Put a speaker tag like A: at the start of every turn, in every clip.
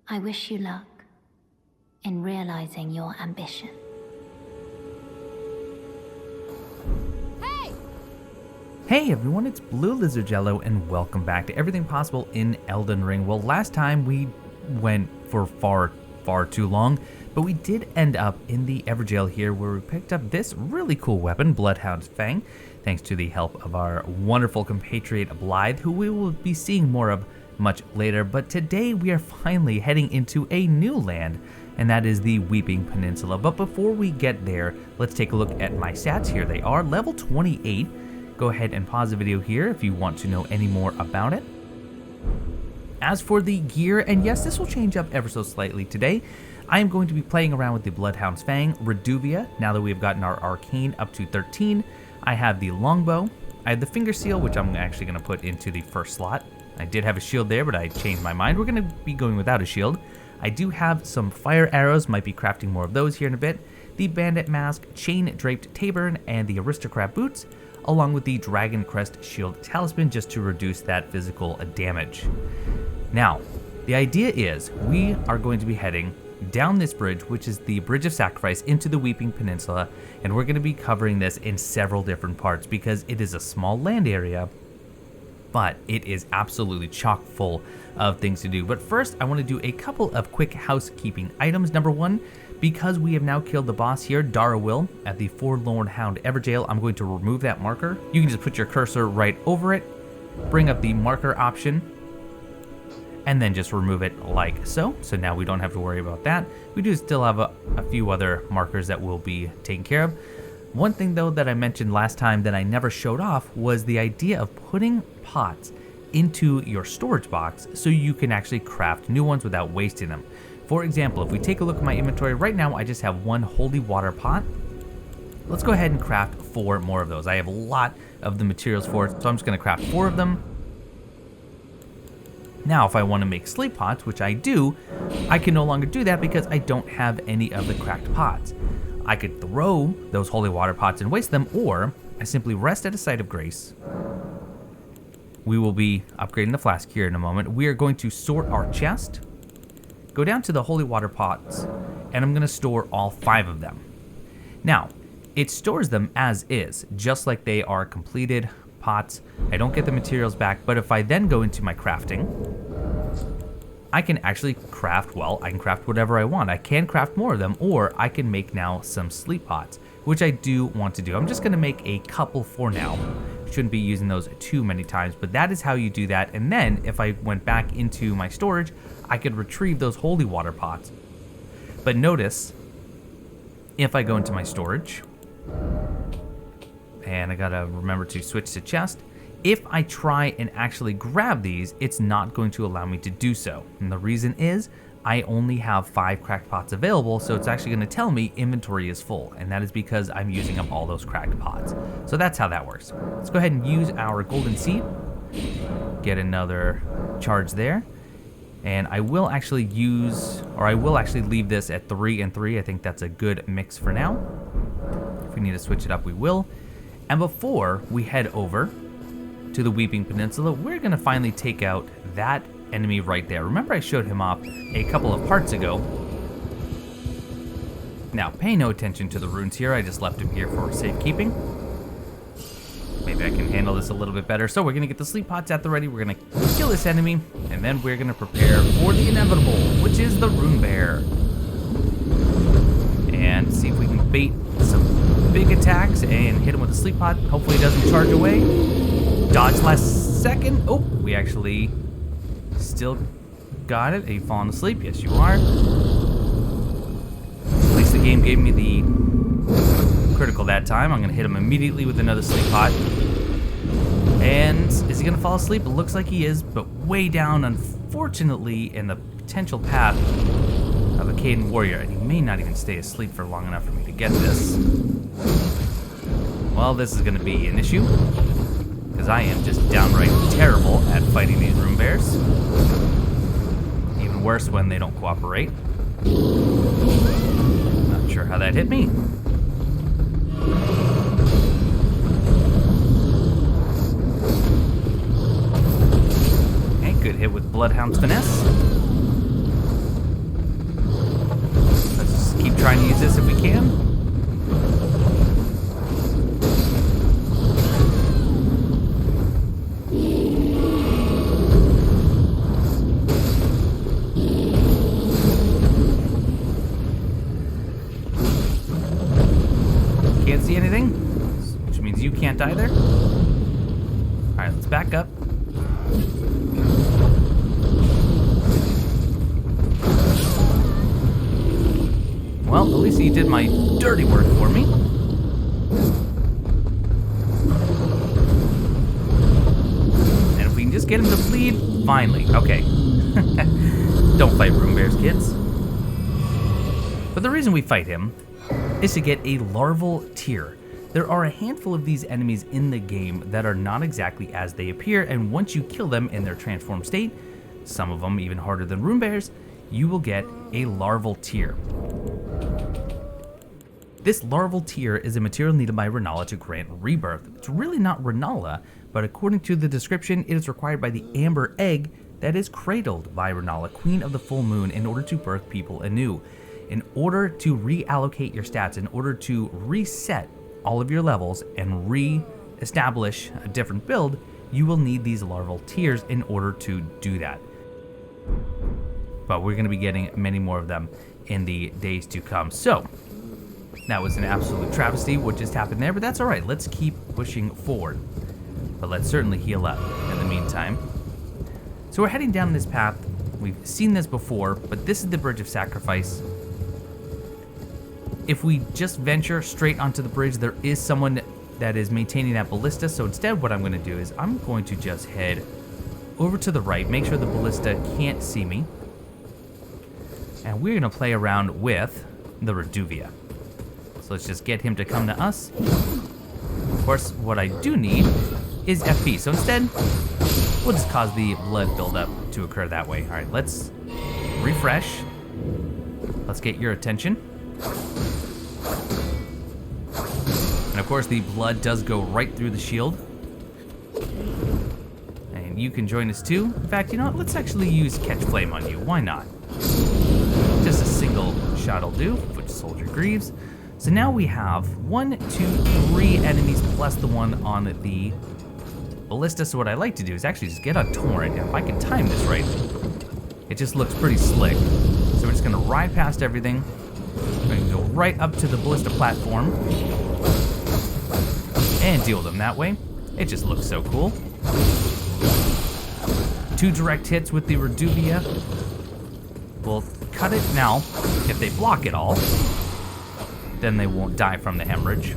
A: I wish you luck in realizing your ambition.
B: Hey everyone, it's BlueLizardJello and welcome back to Everything Possible in Elden Ring. Well, last time we went for far too long, but we did end up in the Everjail here where we picked up this really cool weapon, Bloodhound's Fang, thanks to the help of our wonderful compatriot Blythe, who we will be seeing more of much later. But today we are finally heading into a new land, and that is the Weeping Peninsula. But before we get there, let's take a look at my stats. Here they are, level 28. Go ahead and pause the video here if you want to know any more about it. As for the gear, and yes, this will change up ever so slightly today, I am going to be playing around with the Bloodhound's Fang, Reduvia, now that we have gotten our Arcane up to 13. I have the Longbow, I have the Finger Seal, which I'm actually going to put into the first slot. I did have a shield there, but I changed my mind. We're going to be going without a shield. I do have some fire arrows, might be crafting more of those here in a bit. The Bandit Mask, Chain Draped Tabard, and the Aristocrat Boots, along with the Dragon Crest Shield Talisman just to reduce that physical damage. Now, the idea is we are going to be heading down this bridge, which is the Bridge of Sacrifice, into the Weeping Peninsula, and we're going to be covering this in several different parts because it is a small land area, but it is absolutely chock full of things to do. But first, I want to do a couple of quick housekeeping items. Number one, because we have now killed the boss here, Darawil, at the Forlorn Hound Everjail, I'm going to remove that marker. You can just put your cursor right over it, bring up the marker option, and then just remove it like so. So now we don't have to worry about that. We do still have a few other markers that will be taken care of. One thing though that I mentioned last time that I never showed off was the idea of putting pots into your storage box so you can actually craft new ones without wasting them. For example, if we take a look at my inventory right now, I just have one holy water pot. Let's go ahead and craft 4 more of those. I have a lot of the materials for it, so I'm just going to craft 4 of them. Now, if I want to make sleep pots, which I do, I can no longer do that because I don't have any of the cracked pots. I could throw those holy water pots and waste them, or I simply rest at a site of grace. We will be upgrading the flask here in a moment. We are going to sort our chest, go down to the holy water pots, and I'm going to store all 5 of them. Now, it stores them as is, just like they are completed pots. I don't get the materials back, but if I then go into my crafting, I can actually craft, well, I can craft whatever I want. I can craft more of them, or I can make now some sleep pots, which I do want to do. I'm just going to make a couple for now. Shouldn't be using those too many times, but that is how you do that. And then if I went back into my storage, I could retrieve those holy water pots. But notice, if I go into my storage, and I gotta remember to switch to chest, if I try and actually grab these, it's not going to allow me to do so. And the reason is, I only have 5 cracked pots available, so it's actually gonna tell me inventory is full, and that is because I'm using up all those cracked pots. So that's how that works. Let's go ahead and use our golden seed, get another charge there. And I will actually leave this at 3 and 3. I think that's a good mix for now. If we need to switch it up, we will. And before we head over to the Weeping Peninsula, we're gonna finally take out that enemy right there. Remember I showed him off a couple of parts ago. Now, pay no attention to the runes here. I just left him here for safekeeping. Maybe I can handle this a little bit better. So we're gonna get the sleep pots at the ready. We're gonna kill this enemy, and then we're gonna prepare for the inevitable, which is the Rune Bear. And see if we can bait some big attacks and hit him with a sleep pot. Hopefully he doesn't charge away. Dodge last second. Oh, we actually still got it. Are you falling asleep? Yes, you are. At least the game gave me the critical that time. I'm gonna hit him immediately with another sleep pot. And is he gonna fall asleep? It looks like he is, but way down, unfortunately, in the potential path of a Caden warrior, and he may not even stay asleep for long enough for me to get this. Well, this is gonna be an issue, because I am just downright terrible at fighting these Rune Bears. Even worse when they don't cooperate. Not sure how that hit me. Okay, good hit with Bloodhound's Finesse. this if we can. Can't see anything, which means you can't either. Alright, let's back up. Well, at least you did my dirty work for me. And if we can just get him to bleed, finally. Okay. Don't fight Rune Bears, kids. But the reason we fight him is to get a larval tear. There are a handful of these enemies in the game that are not exactly as they appear, and once you kill them in their transformed state, some of them even harder than Rune Bears, you will get a larval tear. This larval tear is a material needed by Renala to grant rebirth. It's really not Renala, but according to the description, it is required by the amber egg that is cradled by Renala, Queen of the Full Moon, in order to birth people anew. In order to reallocate your stats, in order to reset all of your levels and re-establish a different build, you will need these larval tears in order to do that. But we're going to be getting many more of them in the days to come. So, that was an absolute travesty what just happened there, but that's alright. Let's keep pushing forward. But let's certainly heal up in the meantime. So we're heading down this path. We've seen this before, but this is the Bridge of Sacrifice. If we just venture straight onto the bridge, there is someone that is maintaining that ballista, so instead what I'm going to do is I'm going to just head over to the right, make sure the ballista can't see me, and we're going to play around with the Reduvia. So let's just get him to come to us. Of course, what I do need is FP, so instead, we'll just cause the blood buildup to occur that way. Alright, let's refresh. Let's get your attention. And of course, the blood does go right through the shield. And you can join us too. In fact, you know what? Let's actually use Catch Flame on you. Why not? Just a single shot will do. Foot Soldier Greaves. So now we have 1, 2, 3 enemies plus the one on the ballista. So what I like to do is actually just get on Torrent. And if I can time this right, it just looks pretty slick. So we're just going to ride past everything. We're going to go right up to the ballista platform and deal with them that way. It just looks so cool. 2 direct hits with the Reduvia. We'll cut it now. If they block it all, then they won't die from the hemorrhage.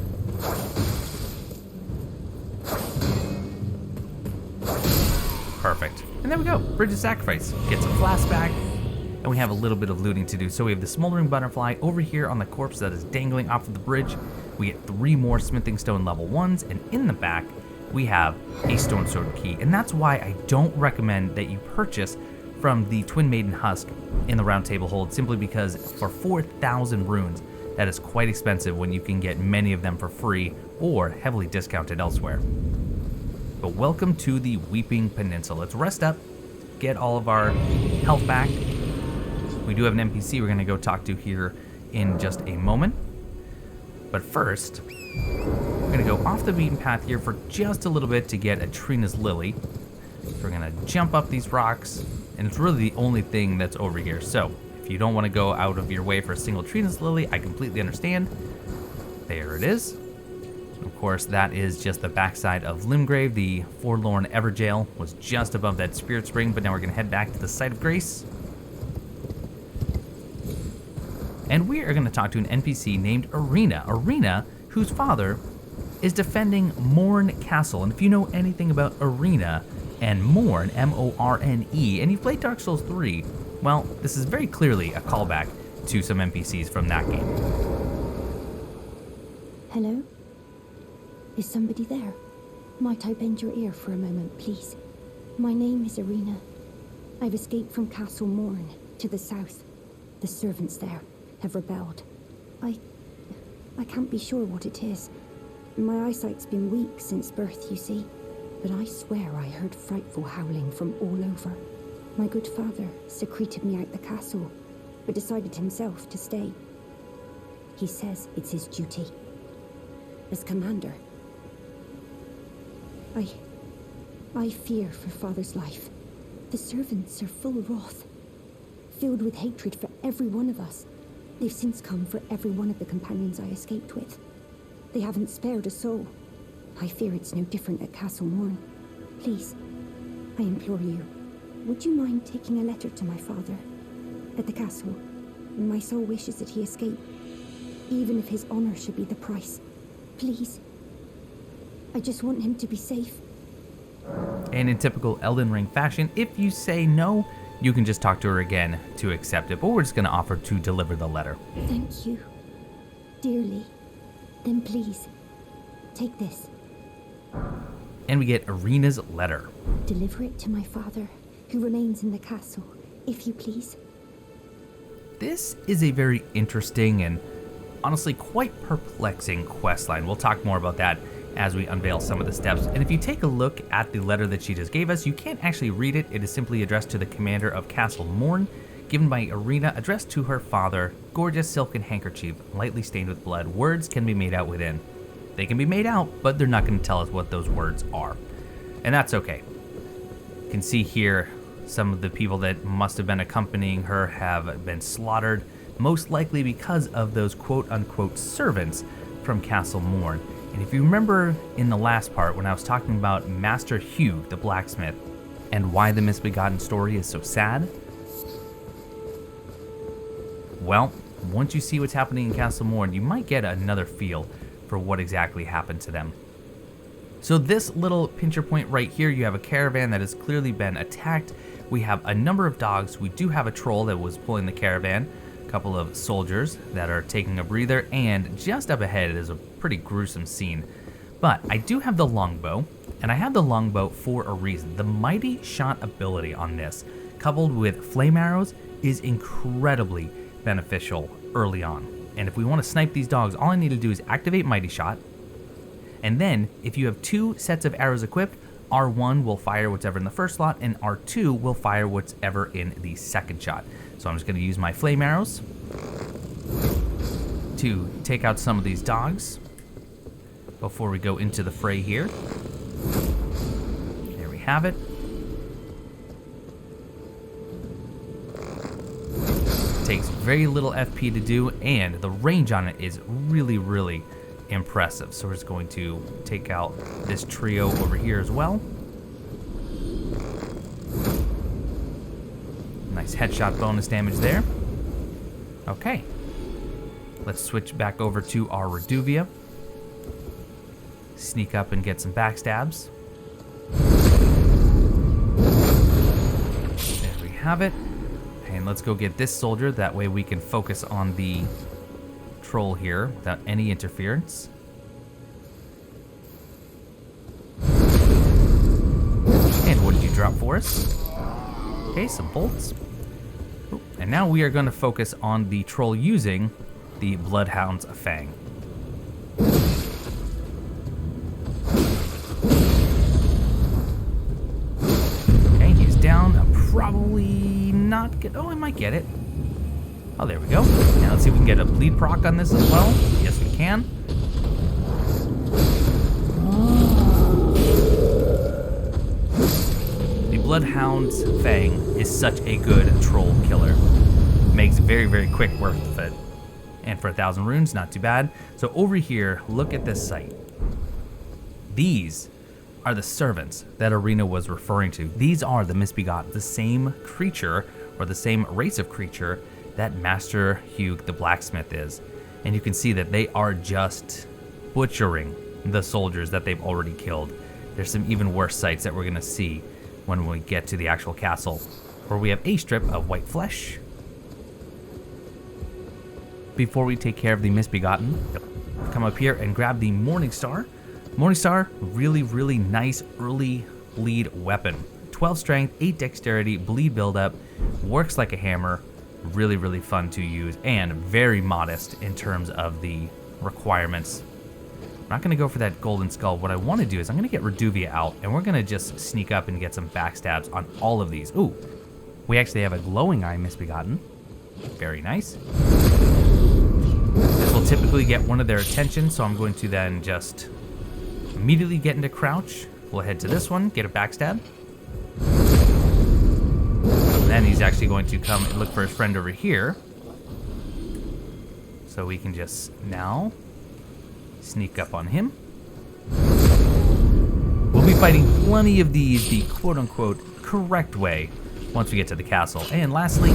B: Perfect. And there we go. Bridge of Sacrifice. Get some flasks back. And we have a little bit of looting to do. So we have the Smoldering Butterfly over here on the corpse that is dangling off of the bridge. We get 3 more Smithing Stone level 1s, and in the back, we have a Stone Sword Key. And that's why I don't recommend that you purchase from the Twin Maiden Husk in the Round Table Hold, simply because for 4,000 runes, that is quite expensive when you can get many of them for free or heavily discounted elsewhere. But welcome to the Weeping Peninsula. Let's rest up, get all of our health back. We do have an NPC we're going to go talk to here in just a moment. But first, we're going to go off the beaten path here for just a little bit to get a Trina's Lily. So we're going to jump up these rocks, and it's really the only thing that's over here. So if you don't want to go out of your way for a single Trina's Lily, I completely understand. There it is. Of course, that is just the backside of Limgrave. The Forlorn Everjail was just above that Spirit Spring, but now we're going to head back to the Site of Grace. And we are going to talk to an NPC named Irina. Irina, whose father is defending Morne Castle. And if you know anything about Irina and Morne, M-O-R-N-E, and you've played Dark Souls 3, well, this is very clearly a callback to some NPCs from that game.
C: Hello? Is somebody there? Might I bend your ear for a moment, please? My name is Irina. I've escaped from Castle Morne to the south. The servants there have rebelled. I can't be sure what it is. My eyesight's been weak since birth, you see. But I swear I heard frightful howling from all over. My good father secreted me out the castle, but decided himself to stay. He says it's his duty. As commander. I fear for Father's life. The servants are full of wrath, filled with hatred for every one of us. They've since come for every one of the companions I escaped with. They haven't spared a soul. I fear it's no different at Castle Morne. Please, I implore you, would you mind taking a letter to my father at the castle? My soul wishes that he escape, even if his honor should be the price. Please. I just want him to be safe.
B: And in typical Elden Ring fashion, if you say no, you can just talk to her again to accept it, but we're just going to offer to deliver the letter.
C: Thank you, dearly. Then please, take this.
B: And we get Irina's letter.
C: Deliver it to my father, who remains in the castle, if you please.
B: This is a very interesting and honestly quite perplexing questline. We'll talk more about that as we unveil some of the steps. And if you take a look at the letter that she just gave us, you can't actually read it. It is simply addressed to the commander of Castle Morne, given by Irina, addressed to her father. Gorgeous silken handkerchief, lightly stained with blood. Words can be made out within. They can be made out, but they're not going to tell us what those words are. And that's okay. You can see here some of the people that must have been accompanying her have been slaughtered, most likely because of those quote-unquote servants from Castle Morne. And if you remember in the last part when I was talking about Master Hugh, the blacksmith, and why the Misbegotten story is so sad, well, once you see what's happening in Castle Morne, you might get another feel for what exactly happened to them. So this little pincher point right here, you have a caravan that has clearly been attacked. We have a number of dogs. We do have a troll that was pulling the caravan, a couple of soldiers that are taking a breather, and just up ahead is a pretty gruesome scene. But I do have the longbow, and I have the longbow for a reason. The mighty shot ability on this, coupled with flame arrows, is incredibly beneficial early on. And if we want to snipe these dogs, all I need to do is activate mighty shot, and then if you have 2 sets of arrows equipped, R1 will fire whatever in the first slot, and R2 will fire whatever in the second shot. So I'm just going to use my flame arrows to take out some of these dogs before we go into the fray here. There we have it. Takes very little FP to do, and the range on it is really, really impressive. So we're just going to take out this trio over here as well. Nice headshot bonus damage there. Okay. Let's switch back over to our Reduvia. Sneak up and get some backstabs. There we have it. And let's go get this soldier. That way we can focus on the troll here without any interference. And what did you drop for us? Okay, some bolts. Ooh, and now we are going to focus on the troll using the Bloodhound's Fang. Okay, he's down. I'm probably not good. Oh, I might get it. Oh, there we go. Now let's see if we can get a bleed proc on this as well. Yes, we can. The Bloodhound's Fang is such a good troll killer. Makes very, very quick work of it. And for 1,000 runes, not too bad. So over here, look at this site. These are the servants that Irina was referring to. These are the Misbegotten, the same creature, or the same race of creature that Master Hugh the blacksmith is. And you can see that they are just butchering the soldiers that they've already killed. There's some even worse sights that we're gonna see when we get to the actual castle, where we have a strip of white flesh. Before we take care of the Misbegotten, come up here and grab the Morningstar. Morningstar, really, really nice early bleed weapon. 12 strength, 8 dexterity, bleed buildup, works like a hammer. Really, really fun to use, and very modest in terms of the requirements. I'm not going to go for that golden skull. What I want to do is I'm going to get Reduvia out, and we're going to just sneak up and get some backstabs on all of these. Ooh, we actually have a glowing eye Misbegotten. Very nice. This will typically get one of their attention, so I'm going to then just immediately get into crouch. We'll head to this one, get a backstab. And then he's actually going to come and look for his friend over here. So we can just now sneak up on him. We'll be fighting plenty of these the quote-unquote correct way once we get to the castle. And lastly,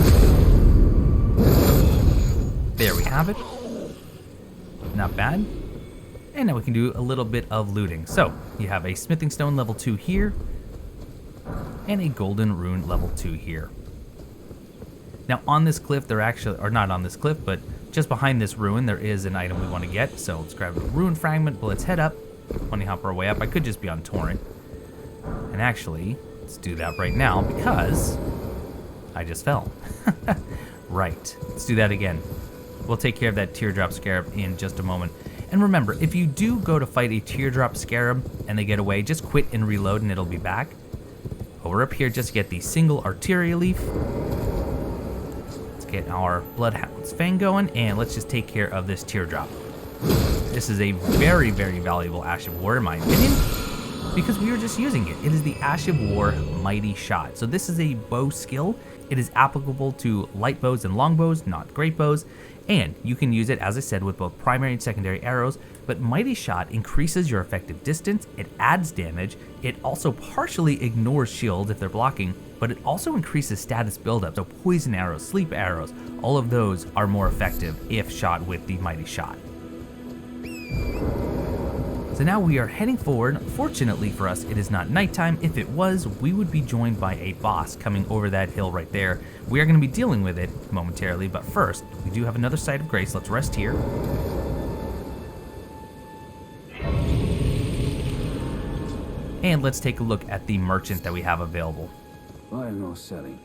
B: there we have it. Not bad. And now we can do a little bit of looting. So you have a smithing stone level 2 here and a golden rune level 2 here. Now on this cliff, they're actually, or not on this cliff, but just behind this ruin, there is an item we want to get. So let's grab a rune fragment, but let's head up. Bunny hop our way up. I could just be on torrent. And actually, let's do that right now because I just fell. Right, let's do that again. We'll take care of that teardrop scarab in just a moment. And remember, if you do go to fight a teardrop scarab and they get away, just quit and reload and it'll be back. But we're up here just to get the single arteria leaf. Let's get our bloodhound's fang going and let's just take care of this teardrop. This is a very, very valuable Ash of War in my opinion, because we were just using it. It is the Ash of War Mighty Shot. So this is a bow skill. It is applicable to light bows and long bows, not great bows. And you can use it, as I said, with both primary and secondary arrows, but Mighty Shot increases your effective distance, it adds damage, it also partially ignores shields if they're blocking, but it also increases status buildup, so poison arrows, sleep arrows, all of those are more effective if shot with the Mighty Shot. So now we are heading forward. Fortunately for us, it is not nighttime. If it was, we would be joined by a boss coming over that hill right there. We are going to be dealing with it momentarily, but first, we do have another site of grace. Let's rest here. And let's take a look at the merchant that we have available.
D: Buying or selling?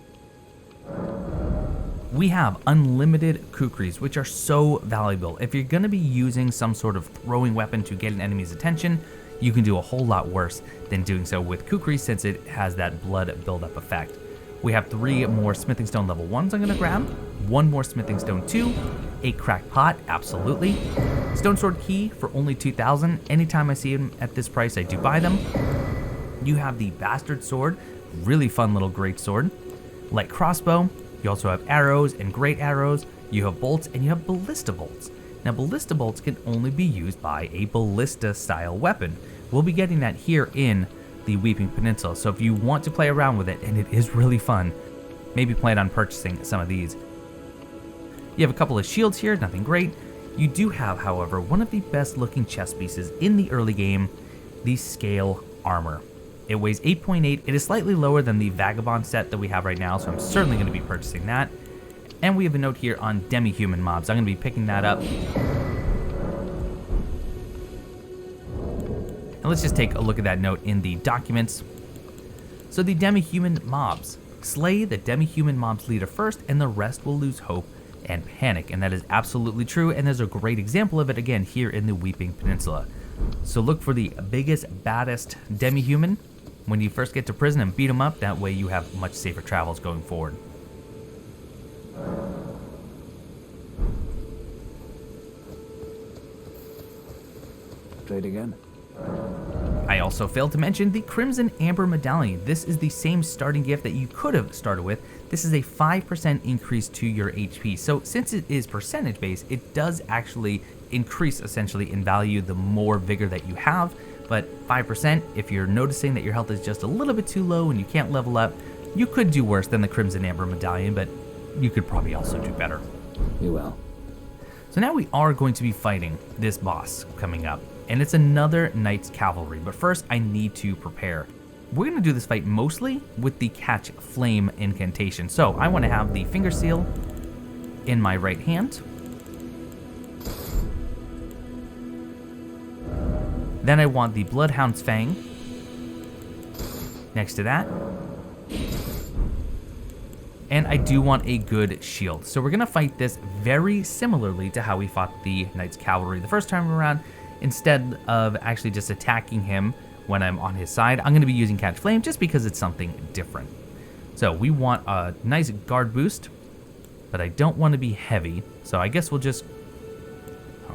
B: We have unlimited kukris, which are so valuable. If you're going to be using some sort of throwing weapon to get an enemy's attention, you can do a whole lot worse than doing so with kukris since it has that blood buildup effect. We have 3 more smithing stone level 1s I'm going to grab, 1 more smithing stone 2, a cracked pot, absolutely, stone sword key for only 2,000. Anytime I see them at this price, I do buy them. You have the bastard sword, really fun little great sword, light crossbow. You also have arrows and great arrows, you have bolts, and you have ballista bolts. Now ballista bolts can only be used by a ballista style weapon. We'll be getting that here in the Weeping Peninsula, so if you want to play around with it, and it is really fun, maybe plan on purchasing some of these. You have a couple of shields here, nothing great. You do have, however, one of the best looking chest pieces in the early game, the scale armor. It weighs 8.8. It is slightly lower than the Vagabond set that we have right now, so I'm certainly going to be purchasing that. And we have a note here on demi-human mobs. I'm going to be picking that up. And let's just take a look at that note in the documents. So the demi-human mobs. Slay the demi-human mob's leader first, and the rest will lose hope and panic. And that is absolutely true, and there's a great example of it again here in the Weeping Peninsula. So look for the biggest, baddest demi-human when you first get to prison and beat them up. That way you have much safer travels going forward.
D: Trade again.
B: I also failed to mention the Crimson Amber Medallion. This is the same starting gift that you could have started with. This is a 5% increase to your HP. So since it is percentage based, it does actually increase essentially in value the more vigor that you have. But 5%, if you're noticing that your health is just a little bit too low and you can't level up, you could do worse than the Crimson Amber Medallion, but you could probably also do better.
D: You will.
B: So now we are going to be fighting this boss coming up, and it's another Knight's Cavalry, but first I need to prepare. We're going to do this fight mostly with the Catch Flame incantation. So I want to have the Finger Seal in my right hand. Then I want the Bloodhound's Fang next to that. And I do want a good shield. So we're going to fight this very similarly to how we fought the Knight's Cavalry the first time around. Instead of actually just attacking him when I'm on his side, I'm going to be using Catch Flame just because it's something different. So we want a nice guard boost, but I don't want to be heavy. So I guess we'll just...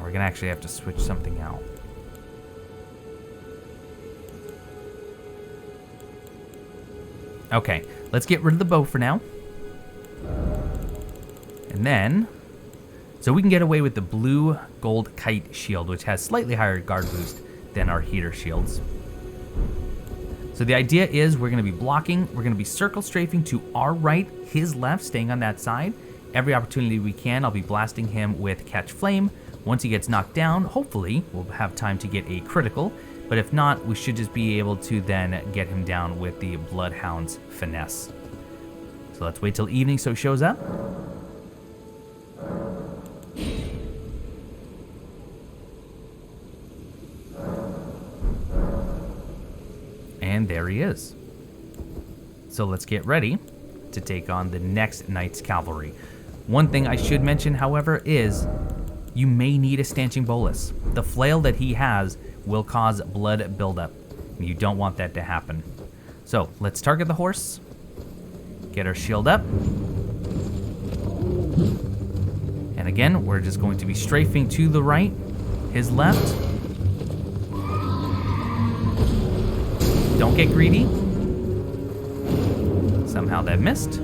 B: we're gonna actually have to switch something out. Okay, let's get rid of the bow for now. And then, so we can get away with the blue gold kite shield, which has slightly higher guard boost than our heater shields. So the idea is we're going to be blocking, we're going to be circle strafing to our right, his left, staying on that side. Every opportunity we can, I'll be blasting him with Catch Flame. Once he gets knocked down, hopefully we'll have time to get a critical, but if not, we should just be able to then get him down with the Bloodhound's Finesse. So let's wait till evening so he shows up. And there he is. So let's get ready to take on the next Knight's Cavalry. One thing I should mention, however, is you may need a stanching bolus. The flail that he has will cause blood buildup, and you don't want that to happen. So let's target the horse, get our shield up, and again, we're just going to be strafing to the right, his left. Don't get greedy. Somehow that missed.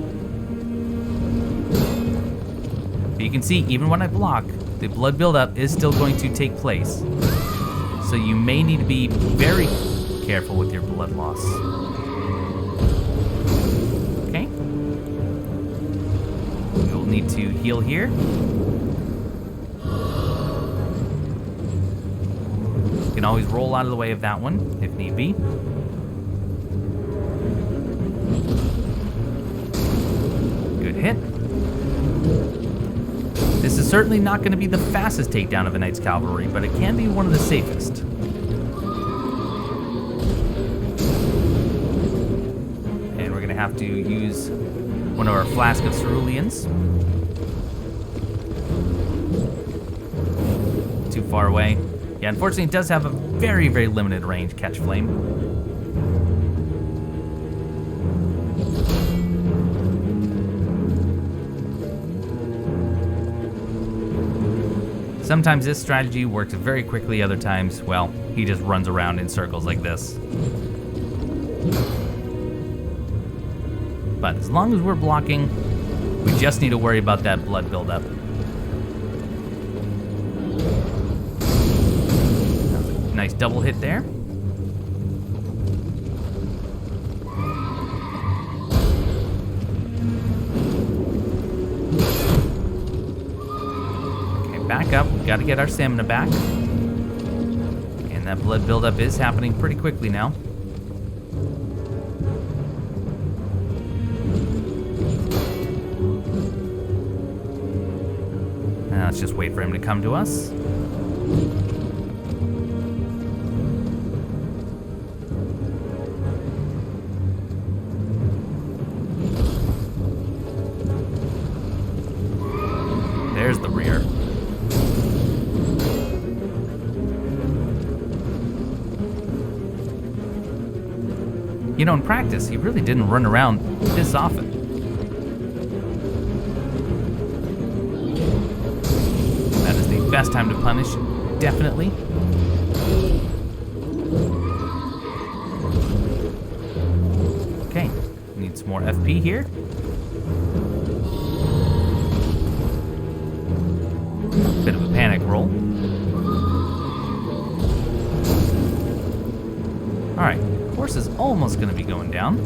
B: But you can see, even when I block, the blood buildup is still going to take place. So you may need to be very careful with your blood loss. Okay. We'll need to heal here. You can always roll out of the way of that one, if need be. Good hit. This is certainly not going to be the fastest takedown of a Knight's Cavalry, but it can be one of the safest. And we're going to have to use one of our Flask of Ceruleans. Too far away. Yeah, unfortunately it does have a very, very limited range, Catch Flame. Sometimes this strategy works very quickly, other times, well, he just runs around in circles like this. But as long as we're blocking, we just need to worry about that blood buildup. Nice double hit there. Back up, we gotta get our stamina back. And that blood buildup is happening pretty quickly now. Now let's just wait for him to come to us. There's the rear. You know, in practice, he really didn't run around this often. That is the best time to punish, definitely. Okay, need some more FP here. Bit of a panic roll. All right. Horse is almost going to be going down.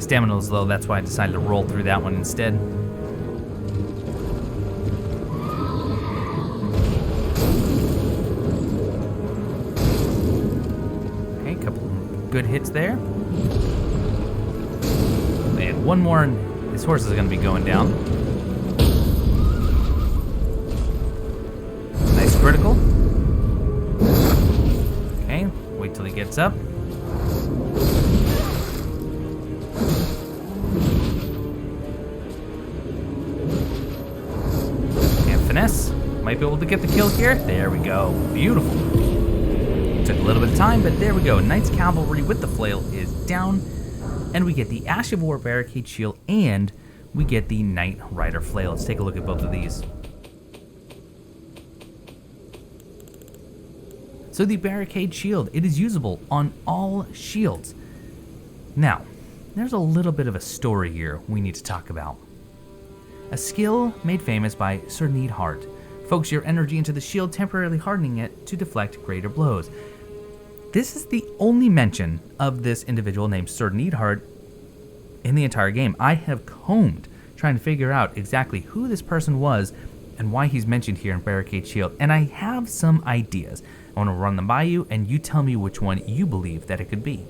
B: Stamina was low, that's why I decided to roll through that one instead. Okay, a couple good hits there. And one more, and his horse is going to be going down. critical. Okay, wait till he gets up. And finesse. Might be able to get the kill here. There we go. Beautiful. Took a little bit of time, but there we go. Knight's Cavalry with the Flail is down. And we get the Ash of War Barricade Shield, and we get the Nightrider Flail. Let's take a look at both of these. So the Barricade Shield, it is usable on all shields. Now, there's a little bit of a story here we need to talk about. A skill made famous by Sir Needhart. Focus your energy into the shield, temporarily hardening it to deflect greater blows. This is the only mention of this individual named Sir Needhart in the entire game. I have combed trying to figure out exactly who this person was and why he's mentioned here in Barricade Shield, and I have some ideas. I want to run them by you, and you tell me which one you believe that it could be.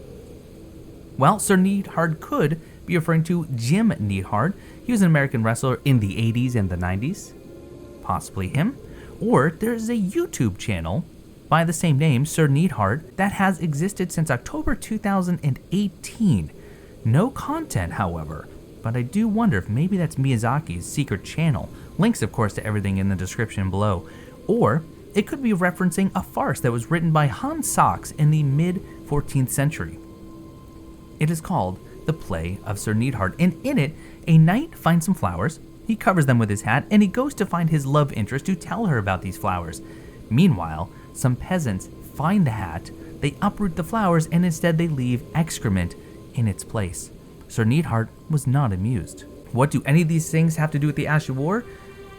B: Well, Sir Needhart could be referring to Jim Neidhart. He was an American wrestler in the 80s and the 90s. Possibly him. Or there's a YouTube channel by the same name, Sir Neidhart, that has existed since October 2018. No content, however, but I do wonder if maybe that's Miyazaki's secret channel. Links, of course, to everything in the description below. Or it could be referencing a farce that was written by Hans Sachs in the mid-14th century. It is called The Play of Sir Neidhart, and in it, a knight finds some flowers, he covers them with his hat, and he goes to find his love interest to tell her about these flowers. Meanwhile, some peasants find the hat, they uproot the flowers, and instead they leave excrement in its place. Sir Neidhart was not amused. What do any of these things have to do with the Ash of War?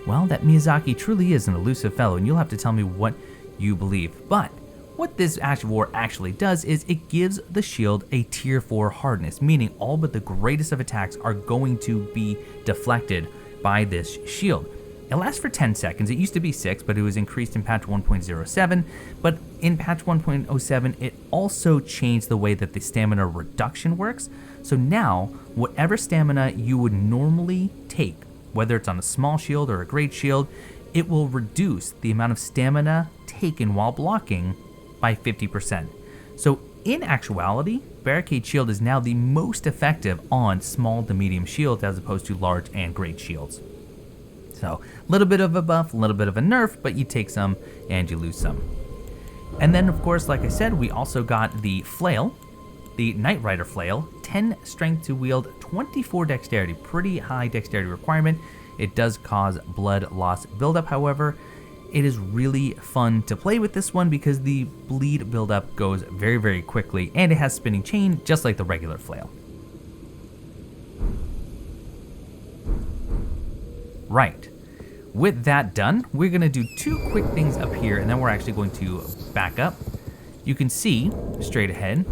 B: Well, that Miyazaki truly is an elusive fellow, and you'll have to tell me what you believe. But what this Ash of War actually does is it gives the shield a tier 4 hardness, meaning all but the greatest of attacks are going to be deflected by this shield. It lasts for 10 seconds. It used to be 6, but it was increased in patch 1.07. But in patch 1.07, it also changed the way that the stamina reduction works. So now, whatever stamina you would normally take, whether it's on a small shield or a great shield, it will reduce the amount of stamina taken while blocking by 50%. So in actuality, Barricade Shield is now the most effective on small to medium shields as opposed to large and great shields. So a little bit of a buff, a little bit of a nerf, but you take some and you lose some. And then of course, like I said, we also got the Flail, the Nightrider Flail, 10 strength to wield, 24 dexterity, pretty high dexterity requirement. It does cause blood loss buildup, however. It is really fun to play with this one because the bleed buildup goes very, very quickly, and it has spinning chain just like the regular Flail. Right. With that done, we're going to do 2 quick things up here, and then we're actually going to back up. You can see straight ahead,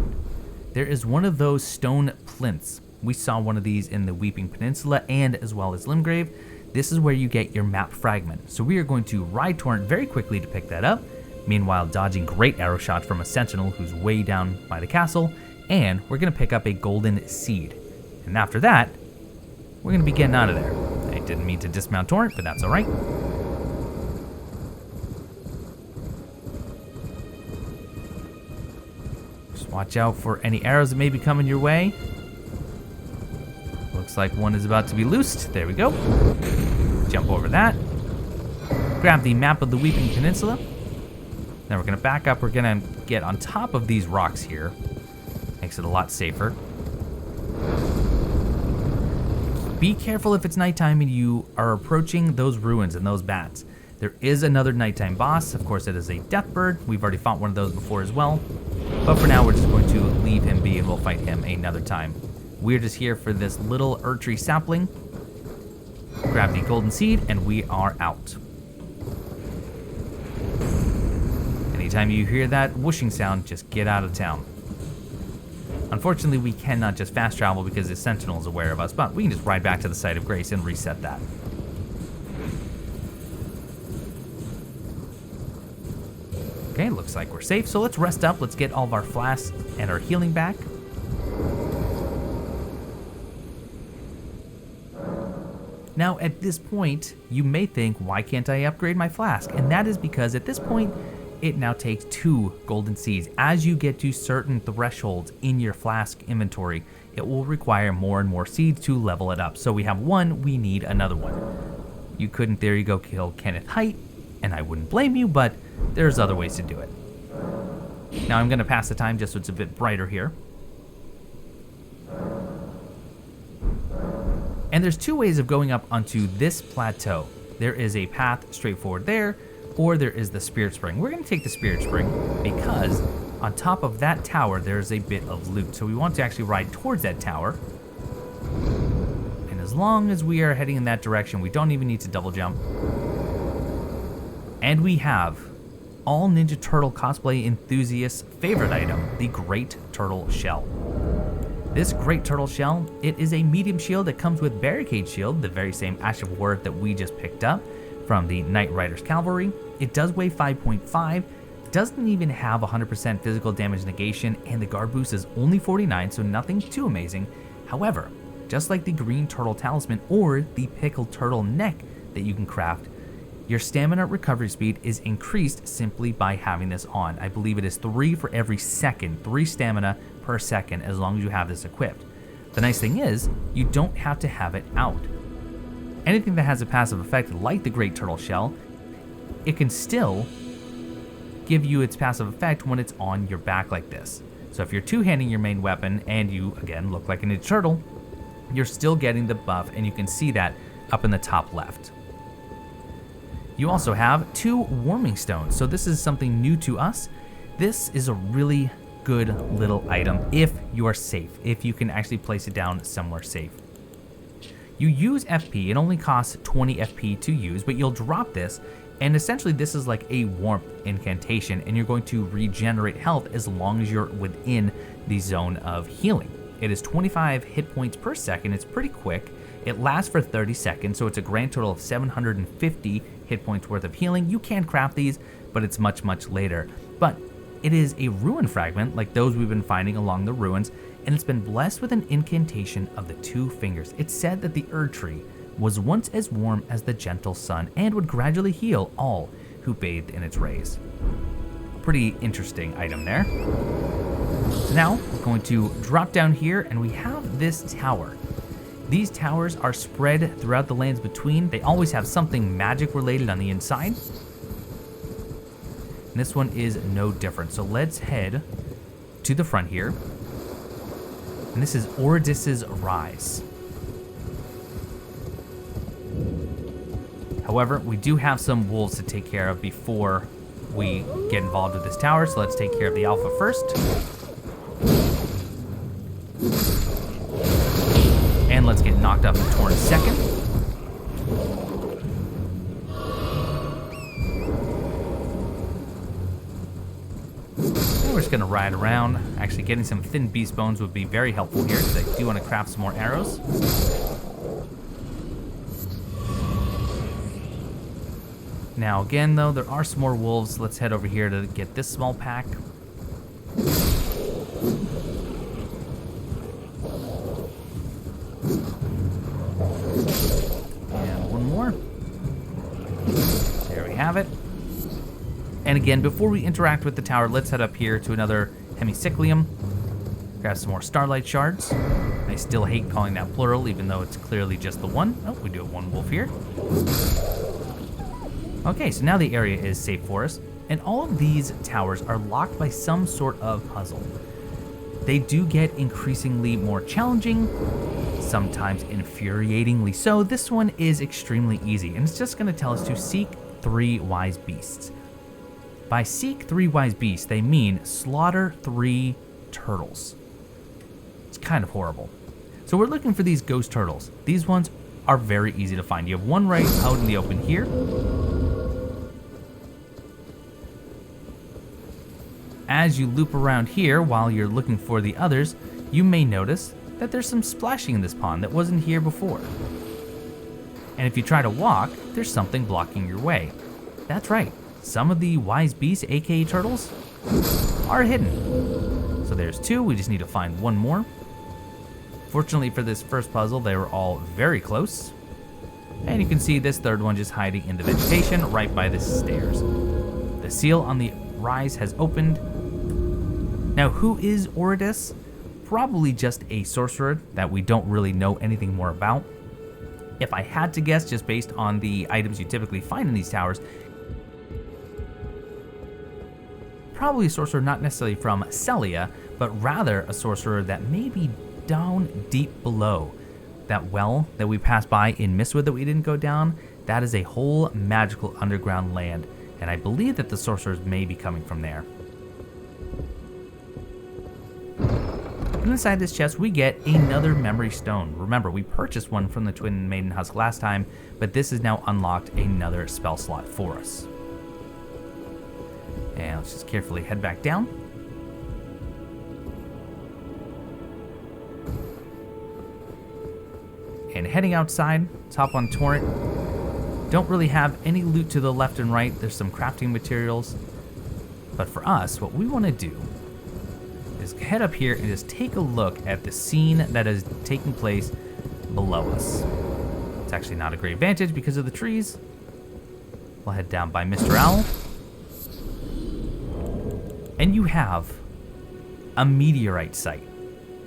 B: there is one of those stone plinths. We saw one of these in the Weeping Peninsula and as well as Limgrave. This is where you get your map fragment. So we are going to ride Torrent very quickly to pick that up, meanwhile dodging great arrow shots from a sentinel who's way down by the castle, and we're going to pick up a golden seed. And after that, we're going to be getting out of there. I didn't mean to dismount Torrent, but that's alright. Just watch out for any arrows that may be coming your way. Looks like one is about to be loosed. There we go. Jump over that. Grab the map of the Weeping Peninsula. Then we're going to back up. We're going to get on top of these rocks here. Makes it a lot safer. Be careful if it's nighttime and you are approaching those ruins and those bats. There is another nighttime boss. Of course, it is a death bird. We've already fought one of those before as well. But for now, we're just going to leave him be and we'll fight him another time. We're just here for this little Erdtree sapling. Grab the golden seed, and we are out. Anytime you hear that whooshing sound, just get out of town. Unfortunately, we cannot just fast travel because the Sentinel is aware of us, but we can just ride back to the site of grace and reset that. Okay, looks like we're safe, so let's rest up. Let's get all of our flasks and our healing back. Now at this point, you may think, why can't I upgrade my flask? And that is because at this point, it now takes 2 golden seeds. As you get to certain thresholds in your flask inventory, it will require more and more seeds to level it up. So we have 1, we need another one. You could in theory go kill Kenneth Height, and I wouldn't blame you, but there's other ways to do it. Now I'm gonna pass the time just so it's a bit brighter here. And there's 2 ways of going up onto this plateau. There is a path straight forward there, or there is the Spirit Spring. We're gonna take the Spirit Spring because on top of that tower, there's a bit of loot. So we want to actually ride towards that tower. And as long as we are heading in that direction, we don't even need to double jump. And we have all Ninja Turtle cosplay enthusiasts' favorite item, the Great Turtle Shell. This Great Turtle Shell, it is a medium shield that comes with Barricade shield, the very same Ash of War that we just picked up from the Nightrider's Calvary. It does weigh 5.5, doesn't even have 100% physical damage negation, and the guard boost is only 49, so nothing too amazing. However, just like the Green Turtle Talisman or the Pickled Turtle Neck that you can craft, your stamina recovery speed is increased simply by having this on. I believe it is 3 for every second, 3 stamina per second as long as you have this equipped. The nice thing is, you don't have to have it out. Anything that has a passive effect like the Great Turtle Shell, it can still give you its passive effect when it's on your back like this. So if you're two-handing your main weapon and you, again, look like a Ninja Turtle, you're still getting the buff, and you can see that up in the top left. You also have 2 warming stones, so this is something new to us. This is a really good little item if you are safe, if you can actually place it down somewhere safe. You use FP, it only costs 20 FP to use, but you'll drop this, and essentially this is like a warmth incantation, and you're going to regenerate health as long as you're within the zone of healing. It is 25 hit points per second, it's pretty quick. It lasts for 30 seconds, so it's a grand total of 750 hit points worth of healing. You can craft these, but it's much, much later. But it is a ruin fragment, like those we've been finding along the ruins, and it's been blessed with an incantation of the 2 fingers. It's said that the Erd Tree was once as warm as the gentle sun and would gradually heal all who bathed in its rays. Pretty interesting item there. So now we're going to drop down here, and we have this tower. These towers are spread throughout the lands between. They always have something magic related on the inside. And this one is no different. So let's head to the front here. And this is Oridys Rise. However, we do have some wolves to take care of before we get involved with this tower. So let's take care of the alpha first. And let's get knocked up and torn second. And we're just gonna ride around. Actually, getting some thin beast bones would be very helpful here, because I do want to craft some more arrows. Now again though, there are some more wolves. Let's head over here to get this small pack. Have it. And again, before we interact with the tower, let's head up here to another hemicyclium, grab some more starlight shards. I still hate calling that plural, even though it's clearly just the one. Oh, we do have one wolf here. Okay, so now the area is safe for us, and all of these towers are locked by some sort of puzzle. They do get increasingly more challenging, sometimes infuriatingly so. This one is extremely easy, and it's just going to tell us to seek 3 wise beasts. By seek 3 wise beasts, they mean slaughter 3 turtles. It's kind of horrible. So we're looking for these ghost turtles. These ones are very easy to find. You have one right out in the open here. As you loop around here while you're looking for the others, you may notice that there's some splashing in this pond that wasn't here before. And if you try to walk, there's something blocking your way. That's right, some of the wise beasts, aka turtles, are hidden. So there's 2, we just need to find one more. Fortunately for this first puzzle, they were all very close. And you can see this third one just hiding in the vegetation right by the stairs. The seal on the rise has opened. Now, who is Oridys? Probably just a sorcerer that we don't really know anything more about. If I had to guess, just based on the items you typically find in these towers, probably a sorcerer not necessarily from Celia, but rather a sorcerer that may be down deep below. That well that we passed by in Mistwood that we didn't go down, that is a whole magical underground land, and I believe that the sorcerers may be coming from there. And inside this chest, we get another memory stone. Remember, we purchased one from the Twin Maiden Husk last time, but this has now unlocked another spell slot for us. And let's just carefully head back down. And heading outside, let's hop on Torrent. Don't really have any loot to the left and right. There's some crafting materials. But for us, what we want to do is head up here and just take a look at the scene that is taking place below us. It's actually not a great vantage because of the trees. We'll head down by Mr. Owl. And you have a meteorite site.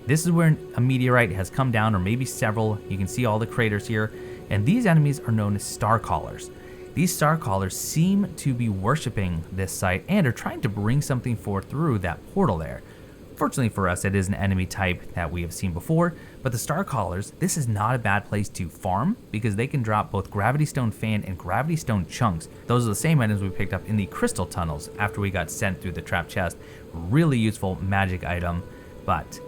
B: This is where a meteorite has come down, or maybe several. You can see all the craters here. And these enemies are known as Starcallers. These Starcallers seem to be worshipping this site and are trying to bring something forth through that portal there. Fortunately for us, it is an enemy type that we have seen before, but the Starcallers, this is not a bad place to farm because they can drop both Gravity Stone Fan and Gravity Stone Chunks. Those are the same items we picked up in the Crystal Tunnels after we got sent through the trap chest. Really useful magic item, but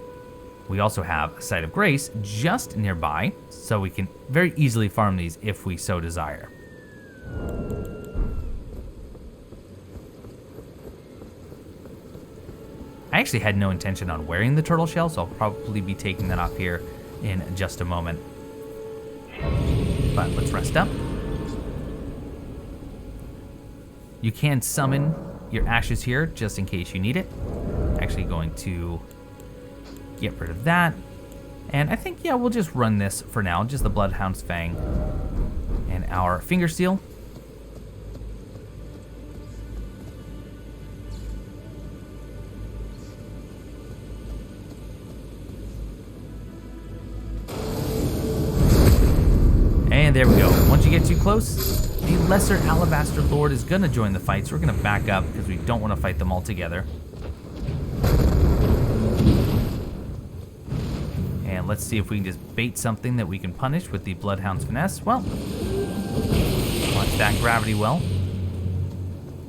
B: we also have a Site of Grace just nearby, so we can very easily farm these if we so desire. I actually had no intention on wearing the turtle shell, so I'll probably be taking that off here in just a moment. But let's rest up. You can summon your ashes here just in case you need it. Actually going to get rid of that. And I think, yeah, we'll just run this for now. Just the Bloodhound's Fang and our Finger Steel. And there we go. Once you get too close, the Lesser Alabaster Lord is going to join the fight, so we're going to back up because we don't want to fight them all together. And let's see if we can just bait something that we can punish with the Bloodhound's Finesse. Well, watch that gravity well.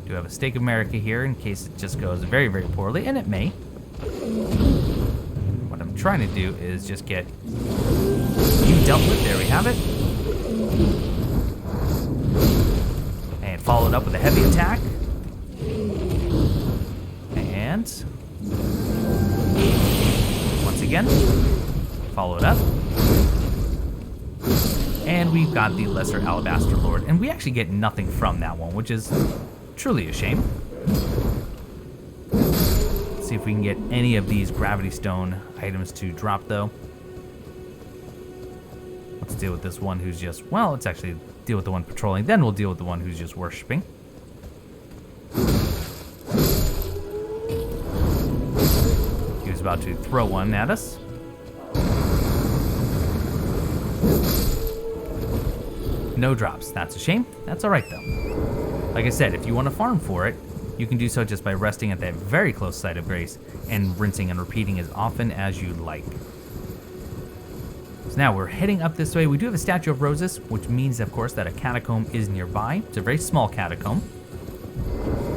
B: Do have a Stake of America here in case it just goes very, very poorly, and it may. What I'm trying to do is just get you dealt with. There we have it. And followed up with a heavy attack. And once again, followed up. And we've got the Lesser Alabaster Lord. And we actually get nothing from that one, which is truly a shame. Let's see if we can get any of these Gravity Stone items to drop, though. Let's deal with this one who's just, well, let's actually deal with the one patrolling, then we'll deal with the one who's just worshipping. He was about to throw one at us. No drops. That's a shame. That's alright, though. Like I said, if you want to farm for it, you can do so just by resting at that very close Site of Grace and rinsing and repeating as often as you like. So now we're heading up this way. We do have a Statue of Roses, which means, of course, that a catacomb is nearby. It's a very small catacomb.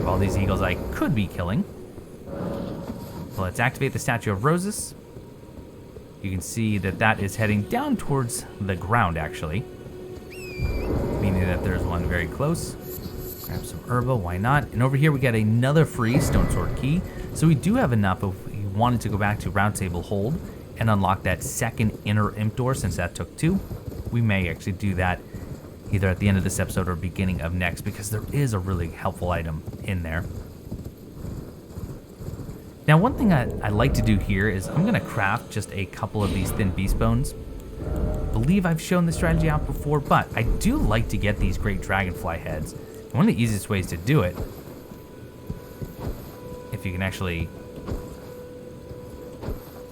B: All these eagles I could be killing. So let's activate the Statue of Roses. You can see that that is heading down towards the ground, actually. Meaning that there's one very close. Grab some herba, why not? And over here we got another free Stone Sword key. So we do have enough if we wanted to go back to Round Table Hold and unlock that second inner imp door, since that took 2. We may actually do that either at the end of this episode or beginning of next, because there is a really helpful item in there. Now, one thing I like to do here is I'm going to craft just a couple of these thin beast bones. believe I've shown this strategy out before, but I do like to get these great dragonfly heads. One of the easiest ways to do it, if you can actually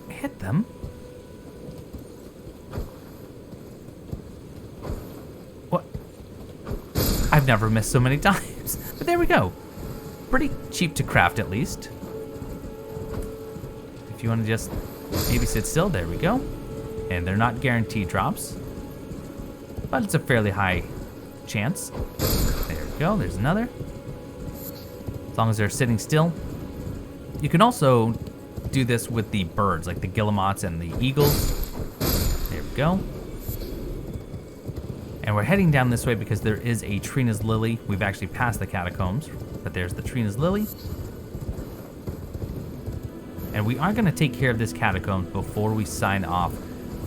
B: hit them. What? I've never missed so many times, but there we go. Pretty cheap to craft, at least. If you want to just maybe sit still, there we go. And they're not guaranteed drops, but it's a fairly high chance. There we go, there's another. As long as they're sitting still. You can also do this with the birds, like the guillemots and the eagles. There we go. And we're heading down this way because there is a Trina's Lily. We've actually passed the Catacombs, but there's the Trina's Lily. And we are going to take care of this Catacombs before we sign off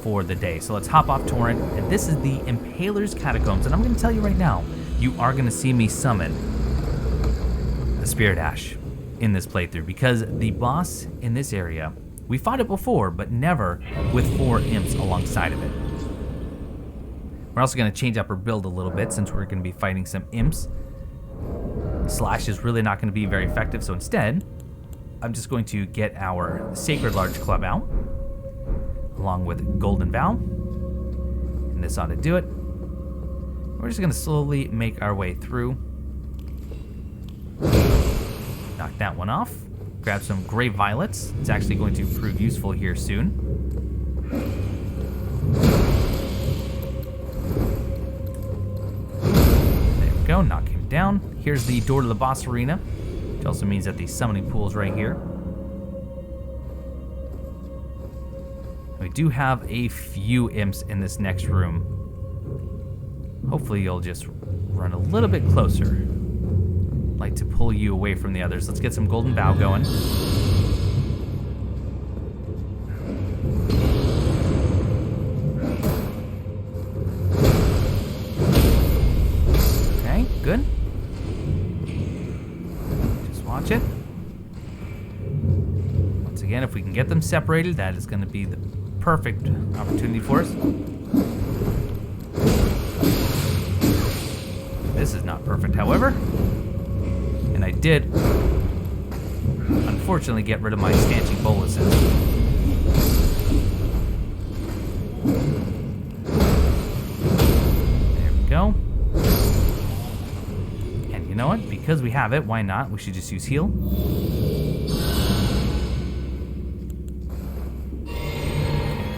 B: for the day. So let's hop off Torrent, and this is the Impaler's Catacombs. And I'm going to tell you right now, you are going to see me summon the Spirit Ash in this playthrough, because the boss in this area, we fought it before, but never with 4 imps alongside of it. We're also going to change up our build a little bit since we're going to be fighting some imps. Slash is really not going to be very effective, so instead, I'm just going to get our Sacred Large Club out, along with Golden Vow, and this ought to do it. We're just going to slowly make our way through. Knock that one off. Grab some Grey Violets. It's actually going to prove useful here soon. There we go, knock him down. Here's the door to the boss arena, which also means that the summoning pool is right here. We do have a few imps in this next room. Hopefully you'll just run a little bit closer. Like to pull you away from the others. Let's get some Golden Vow going. Okay, good. Just watch it. Once again, if we can get them separated, that is going to be the perfect opportunity for us. This is not perfect, however. And I did, unfortunately, get rid of my stanching boluses. There we go. And you know what? Because we have it, why not? We should just use heal.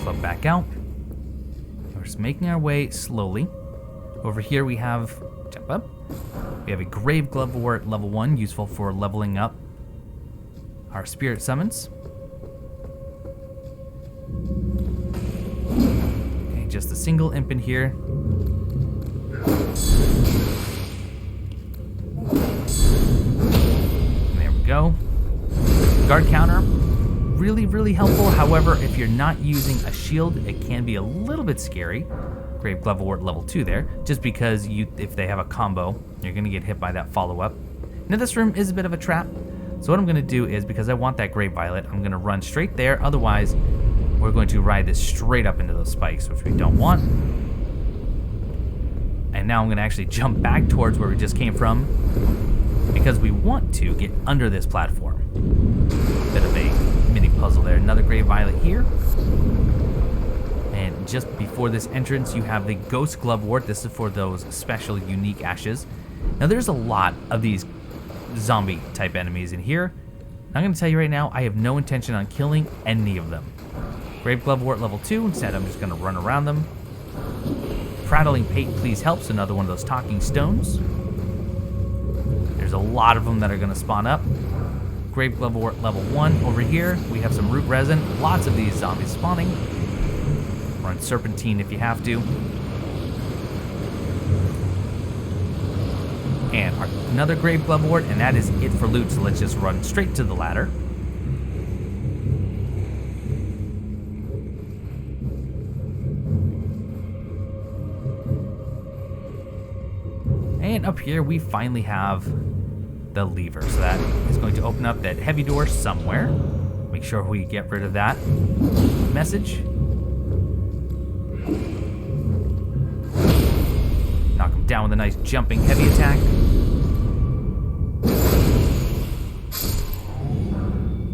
B: Club back out. We're just making our way slowly. Over here we have, jump up. We have a Grave Glovewort level 1, useful for leveling up our spirit summons. Okay, just a single imp in here. And there we go. Guard counter, really helpful. However, if you're not using a shield, it can be a little bit scary. Grave Glovewort level 2 there, just because if they have a combo, you're going to get hit by that follow-up. Now this room is a bit of a trap, so what I'm going to do is, because I want that Grey Violet, I'm going to run straight there. Otherwise, we're going to ride this straight up into those spikes, which we don't want. And now I'm going to actually jump back towards where we just came from, because we want to get under this platform. Bit of a mini puzzle there. Another Grey Violet here. And just before this entrance, you have the Ghost Glovewort. This is for those special, unique ashes. Now, there's a lot of these zombie-type enemies in here. I'm going to tell you right now, I have no intention on killing any of them. Grave Glovewort level 2. Instead, I'm just going to run around them. Prattling Pate Please Helps, another one of those talking stones. There's a lot of them that are going to spawn up. Grave Glovewort level 1. Over here, we have some Root Resin. Lots of these zombies spawning. Run Serpentine if you have to. And another Grave Glovewort, and that is it for loot, so let's just run straight to the ladder. And up here we finally have the lever, so that is going to open up that heavy door somewhere. Make sure we get rid of that message. down with a nice jumping heavy attack.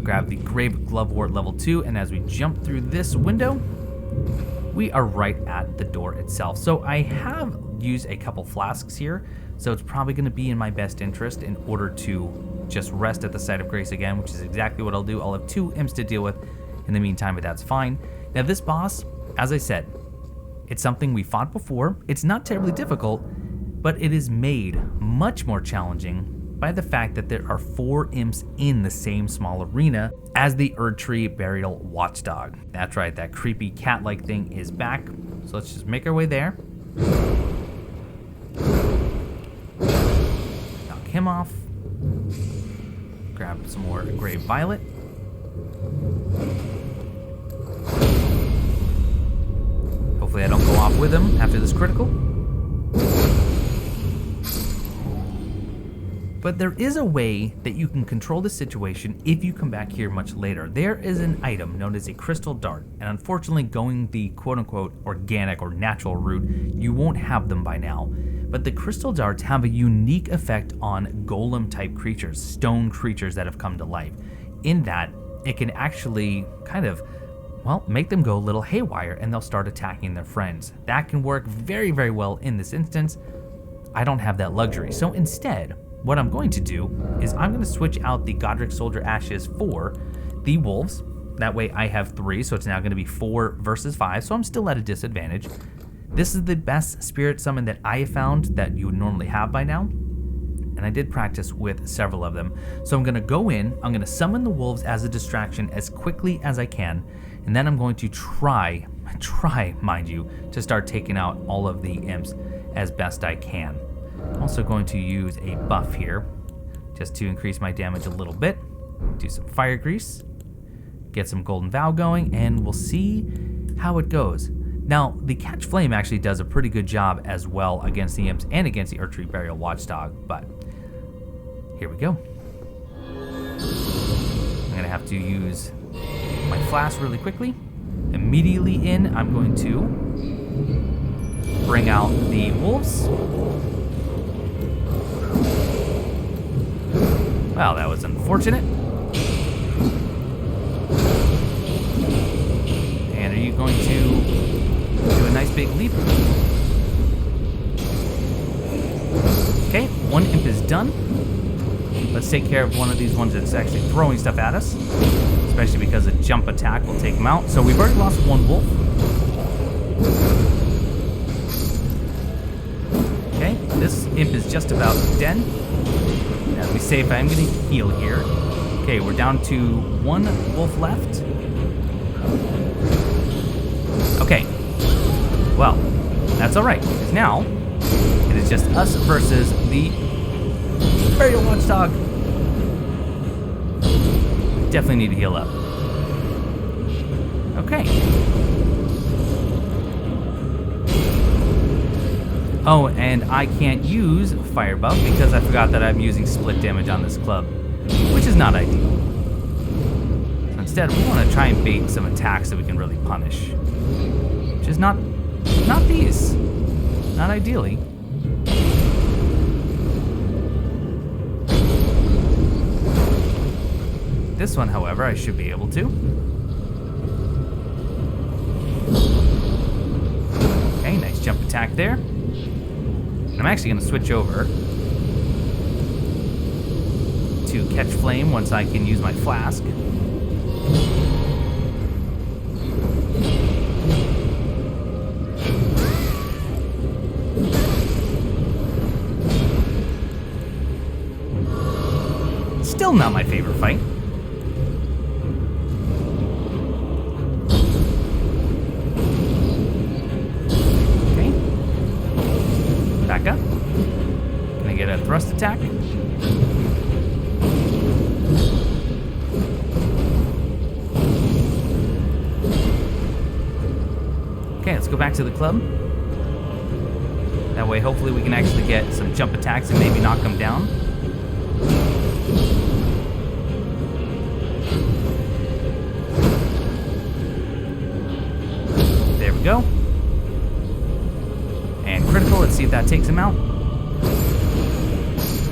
B: Grab the Grave Glovewort level 2, and as we jump through this window, we are right at the door itself. So I have used a couple flasks here, so it's probably going to be in my best interest in order to just rest at the site of grace again, which is exactly what I'll do. I'll have 2 imps to deal with in the meantime, but that's fine. Now this boss, as I said, it's something we fought before. It's not terribly difficult, but it is made much more challenging by the fact that there are 4 imps in the same small arena as the Erdtree Burial Watchdog. That's right, that creepy cat-like thing is back. So let's just make our way there. Knock him off. Grab some more Grave Violet. Hopefully I don't go off with him after this critical. But there is a way that you can control the situation if you come back here much later. There is an item known as a crystal dart, and unfortunately going the quote-unquote organic or natural route, you won't have them by now. But the crystal darts have a unique effect on golem-type creatures, stone creatures that have come to life. In that, it can actually kind of, well, make them go a little haywire and they'll start attacking their friends. That can work very, very well in this instance. I don't have that luxury, so instead, what I'm going to do is I'm going to switch out the Godric Soldier Ashes for the Wolves. That way I have 3, so it's now going to be 4 versus 5, so I'm still at a disadvantage. This is the best spirit summon that I have found that you would normally have by now, and I did practice with several of them. So I'm going to go in, I'm going to summon the Wolves as a distraction as quickly as I can, and then I'm going to try, mind you, to start taking out all of the imps as best I can. I'm also going to use a buff here just to increase my damage a little bit. Do some fire grease, get some golden vow going, and we'll see how it goes. Now, the catch flame actually does a pretty good job as well against the imps and against the Erdtree Burial Watchdog, but here we go. I'm gonna have to use my flask really quickly. Immediately in, I'm going to bring out the wolves. Well, that was unfortunate. And are you going to do a nice big leap? Okay, 1 imp is done. Let's take care of one of these ones that's actually throwing stuff at us, especially because a jump attack will take him out. So we've already lost 1 wolf. Okay, this imp is just about dead. As we save, I'm going to heal here. Okay, we're down to 1 wolf left. Okay. Well, that's alright, because now it is just us versus the Burial Watchdog. Definitely need to heal up. Okay. Oh, and I can't use Fire Buff because I forgot that I'm using split damage on this club, which is not ideal. So instead, we want to try and bait some attacks that we can really punish, which is not these. Not ideally. This one, however, I should be able to. Okay, nice jump attack there. I'm actually going to switch over to Catch Flame once I can use my flask. Still not my favorite fight. Back up. Can I get a thrust attack? Okay, let's go back to the club. That way, hopefully, we can actually get some jump attacks and maybe knock them down. There we go. And critical, let's see see if that takes him out.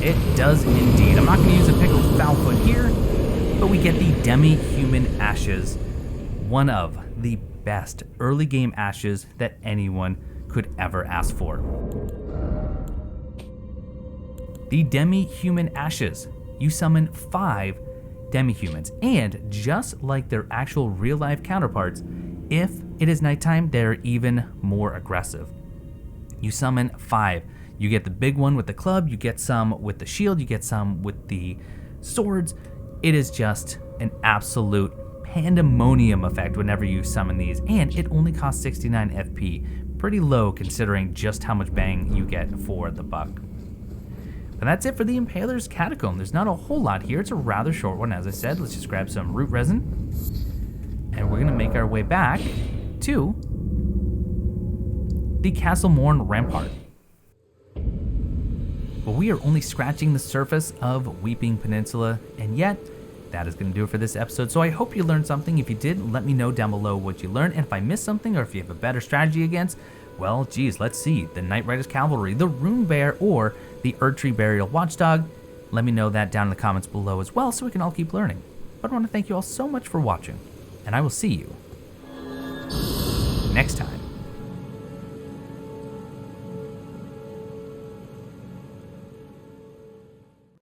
B: It does indeed. I'm not going to use a pickled foulfoot here, but we get the demi-human ashes. One of the best early game ashes that anyone could ever ask for. The demi-human ashes. You summon 5 demi-humans, and just like their actual real-life counterparts, if it is nighttime, they're even more aggressive. You summon 5. You get the big one with the club, you get some with the shield, you get some with the swords. It is just an absolute pandemonium effect whenever you summon these, and it only costs 69 FP. Pretty low considering just how much bang you get for the buck. And that's it for the Impaler's Catacomb. There's not a whole lot here. It's a rather short one, as I said. Let's just grab some root resin, and we're gonna make our way back to the Castle Morne Rampart. But we are only scratching the surface of Weeping Peninsula, and yet that is going to do it for this episode. So I hope you learned something. If you did, let me know down below what you learned, and if I missed something or if you have a better strategy against, well, geez, let's see, the Nightrider's Cavalry, the Rune Bear, or the Erdtree Burial Watchdog. Let me know that down in the comments below as well so we can all keep learning. But I want to thank you all so much for watching, and I will see you next time.